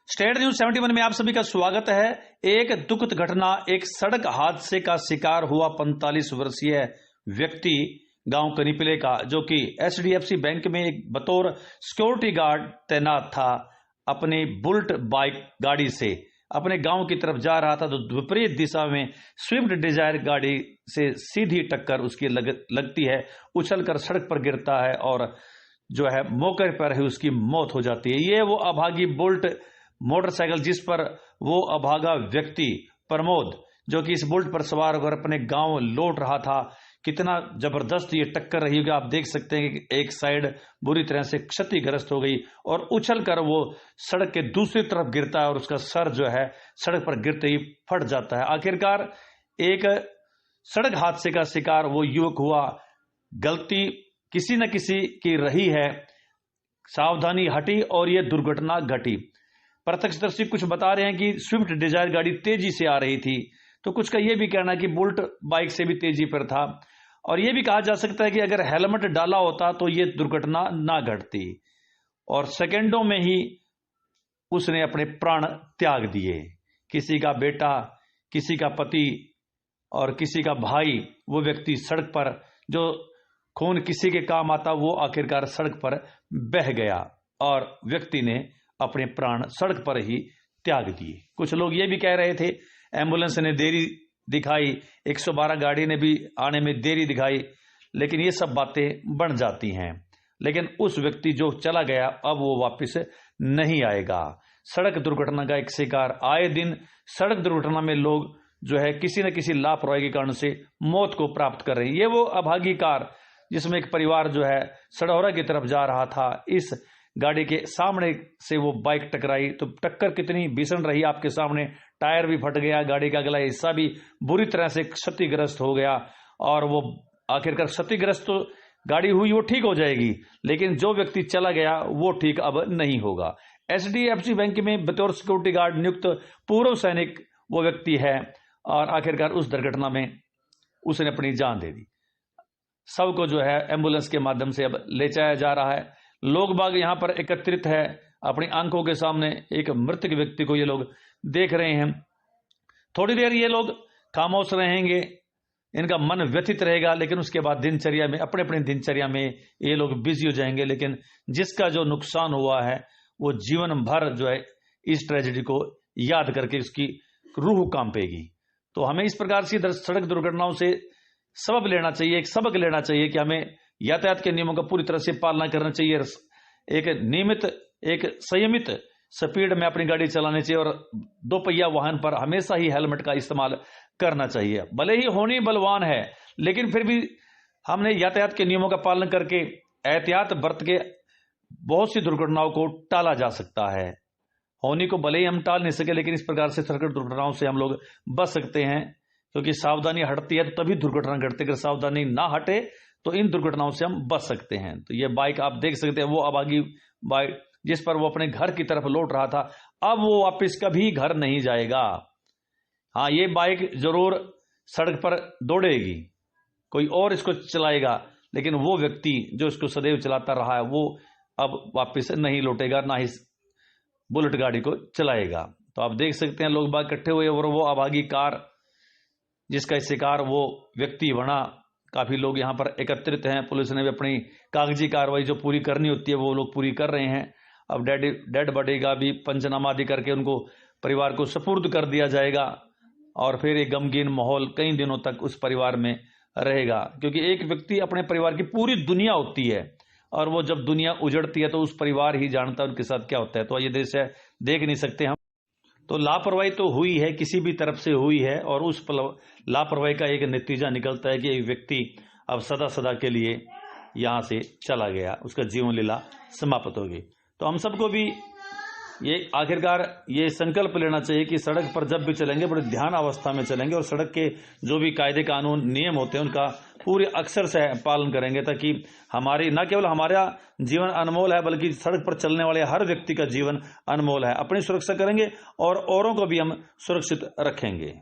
State news 71 में आप सभी का स्वागत है। एक दुखद घटना, एक सड़क हादसे का शिकार हुआ 45 वर्षीय व्यक्ति गांव कनिपले का, जो कि एचडीएफसी बैंक में एक बतौर सिक्योरिटी गार्ड तैनात था। अपनी बुलेट बाइक गाड़ी से अपने गांव की तरफ जा रहा था तो विपरीत दिशा में स्विफ्ट डिजायर गाड़ी से सीधी टक्कर उसकी लगती है, उछलकर सड़क पर गिरता है और जो है मौके पर ही उसकी मौत हो जाती है। ये वो अभागी बुलेट मोटरसाइकिल जिस पर वो अभागा व्यक्ति प्रमोद, जो कि इस बुलेट पर सवार होकर अपने गांव लौट रहा था, कितना जबरदस्त ये टक्कर रही होगी। आप देख सकते हैं कि एक साइड बुरी तरह से क्षतिग्रस्त हो गई और उछलकर वो सड़क के दूसरी तरफ गिरता है और उसका सर जो है सड़क पर गिरते ही फट जाता है। आखिरकार एक सड़क हादसे का शिकार वो युवक हुआ। गलती किसी न किसी की रही है, सावधानी हटी और ये दुर्घटना घटी। प्रत्यक्षदर्शी कुछ बता रहे हैं कि स्विफ्ट डिजायर गाड़ी तेजी से आ रही थी, तो कुछ का यह भी कहना है कि बुलेट बाइक से भी तेजी पर था। और यह भी कहा जा सकता है कि अगर हेलमेट डाला होता तो यह दुर्घटना ना घटती और सेकंडों में ही उसने अपने प्राण त्याग दिए। किसी का बेटा, किसी का पति और किसी का भाई, वो व्यक्ति सड़क पर, जो खून किसी के काम आता, वो आखिरकार सड़क पर बह गया और व्यक्ति ने अपने प्राण सड़क पर ही त्याग दिए। कुछ लोग ये भी कह रहे थे एम्बुलेंस ने देरी दिखाई, 112 गाड़ी ने भी आने में देरी दिखाई, लेकिन ये सब बातें बन जाती हैं। लेकिन उस व्यक्ति जो चला गया अब वो वापस नहीं आएगा। सड़क दुर्घटना का एक शिकार, आए दिन सड़क दुर्घटना में लोग जो है किसी न किसी लापरवाही के कारण से मौत को प्राप्त कर रहे हैं। ये वो अभागी कार जिसमें एक परिवार जो है सडौरा की तरफ जा रहा था, इस गाड़ी के सामने से वो बाइक टकराई तो टक्कर कितनी भीषण रही आपके सामने। टायर भी फट गया, गाड़ी का अगला हिस्सा भी बुरी तरह से क्षतिग्रस्त हो गया और वो आखिरकार क्षतिग्रस्त तो गाड़ी हुई, वो ठीक हो जाएगी, लेकिन जो व्यक्ति चला गया वो ठीक अब नहीं होगा। एचडीएफसी बैंक में बतौर सिक्योरिटी गार्ड नियुक्त पूर्व सैनिक वो व्यक्ति है और आखिरकार उस दुर्घटना में उसने अपनी जान दे दी। सबको जो है एम्बुलेंस के माध्यम से अब ले जाया जा रहा है। लोग बाग यहां पर एकत्रित है, अपनी आंखों के सामने एक मृतक व्यक्ति को ये लोग देख रहे हैं। थोड़ी देर ये लोग खामोश रहेंगे, इनका मन व्यथित रहेगा, लेकिन उसके बाद दिनचर्या में, अपने अपनी दिनचर्या में ये लोग बिजी हो जाएंगे। लेकिन जिसका जो नुकसान हुआ है वो जीवन भर जो है इस ट्रेजेडी को याद करके उसकी रूह कांपेगी। तो हमें इस प्रकार की सड़क दुर्घटनाओं से सबक लेना चाहिए, एक सबक लेना चाहिए कि हमें यातायात के नियमों का पूरी तरह से पालना करना चाहिए। एक नियमित, एक संयमित स्पीड में अपनी गाड़ी चलानी चाहिए और दो पहिया वाहन पर हमेशा ही हेलमेट का इस्तेमाल करना चाहिए। भले ही होनी बलवान है, लेकिन फिर भी हमने यातायात के नियमों का पालन करके एहतियात बरत के बहुत सी दुर्घटनाओं को टाला जा सकता है। होनी को भले ही हम टाल नहीं सके, लेकिन इस प्रकार से सड़क दुर्घटनाओं से हम लोग बच सकते हैं, क्योंकि सावधानी हटती है तो तभी दुर्घटना घटती है। अगर सावधानी ना हटे तो इन दुर्घटनाओं से हम बच सकते हैं। तो ये बाइक आप देख सकते हैं, वो अभागी बाइक जिस पर वो अपने घर की तरफ लौट रहा था, अब वो वापस कभी घर नहीं जाएगा। हाँ, ये बाइक जरूर सड़क पर दौड़ेगी, कोई और इसको चलाएगा, लेकिन वो व्यक्ति जो इसको सदैव चलाता रहा है वो अब वापस नहीं लौटेगा, ना ही बुलेट गाड़ी को चलाएगा। तो आप देख सकते हैं लोग बाग इकट्ठे हुए और वो अभागी कार जिसका शिकार वो व्यक्ति बना। काफी लोग यहाँ पर एकत्रित हैं। पुलिस ने भी अपनी कागजी कार्रवाई जो पूरी करनी होती है वो लोग पूरी कर रहे हैं। अब डेड बॉडी का भी पंचनामा आदि करके उनको परिवार को सुपुर्द कर दिया जाएगा और फिर एक गमगीन माहौल कई दिनों तक उस परिवार में रहेगा, क्योंकि एक व्यक्ति अपने परिवार की पूरी दुनिया होती है और वो जब दुनिया उजड़ती है तो उस परिवार ही जानता है उनके साथ क्या होता है। तो ये देश है, देख नहीं सकते हम। तो लापरवाही तो हुई है, किसी भी तरफ से हुई है और उस लापरवाही का एक नतीजा निकलता है कि एक व्यक्ति अब सदा सदा के लिए यहां से चला गया, उसका जीवन लीला समाप्त हो गई। तो हम सबको भी ये आखिरकार ये संकल्प लेना चाहिए कि सड़क पर जब भी चलेंगे बड़े ध्यान अवस्था में चलेंगे और सड़क के जो भी कायदे कानून नियम होते हैं उनका पूरे अक्षर से पालन करेंगे, ताकि हमारी, न केवल हमारा जीवन अनमोल है बल्कि सड़क पर चलने वाले हर व्यक्ति का जीवन अनमोल है। अपनी सुरक्षा करेंगे और औरों को भी हम सुरक्षित रखेंगे।